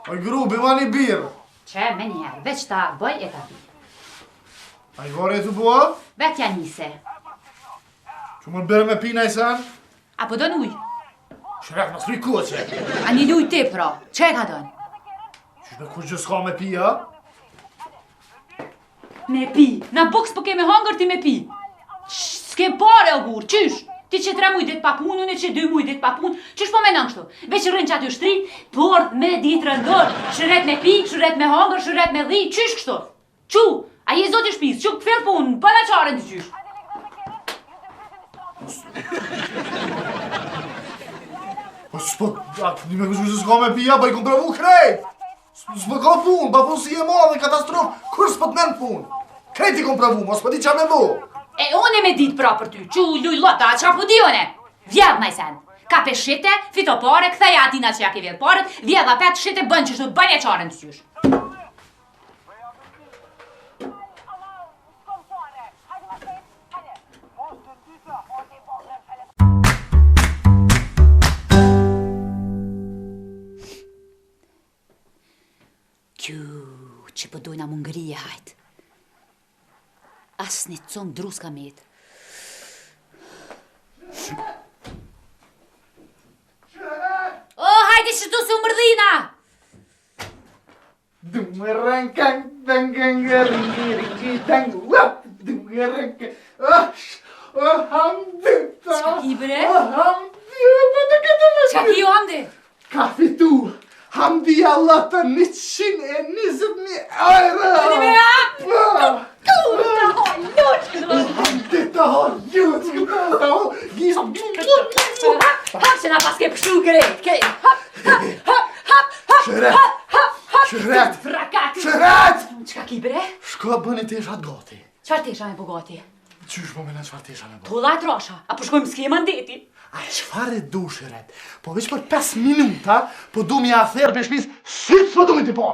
Oj grubi, ma një birë. Që me njerë, veç ta bëj e ta pi. A i gore e të bua? Vet ja nise. Që më bërë me pina i sen? Apo do nuj? Shrek, më s'ri kuqe. A një luj ti, pro. Që e ka don? Që me kur gjë s'ka me pia? Me pi. Na boks po keme hangër ti me pi. S'ke pare o gur, qysh? Ti që 3 muj dit pa punë, unë që 2 muj dit pa punë, qysh po me nën kështu? Veç rrën që aty shtri, port me ditë rëndor, shëret me pi, shëret me hangër, shëret me dhi, qysh kështu? Qu, a je zoti shpis, që këfel punë, pa da qaren të qysh. Po s'po, një me kështu që s'ka me pia, pa i kom pravu krejt. S'po ka punë, pa punë si e madhe, katastrofë, kur s'po t'men punë. Krejt i kom pravu, mos po di qa me bu. E one me dit pra për ty, që luj lota, qa po di one? Vjedh ma i sen. Ka pe shite, fito pare, këtheja atina që ja ke vjedh paret, vjedh a pet shite bën që shtu bën e qaren të qysh. Kju, që po dojna mungërije hajtë. As një conë drus ka metë. O, hajde që tu se u mërdhina! Dumerënkan, dëngëngëringëringitang, wap, dumerënkan, hamdita. Qa ki bre? Hamdita. Qa ki jo hamdi? Ka fitu, hamdi Allah të 120.000 euro. Hajde me hap! Kurta hojlur! Hamdita hojlur, Hap që na pas ke pështu krejt, Shëret, shëret, Frakat! shëret. Qa ki bre? Shko bëni teshat gati. Qfar tesha me po gati? Qysh po mena qfar tesha me bëni? Tolla e trasha, apo shkojmë s'kema ndeti? A qfar e du shëret? Po veç për 5 minuta, po du mi a therë për shpis, si s'po du mi t'i po.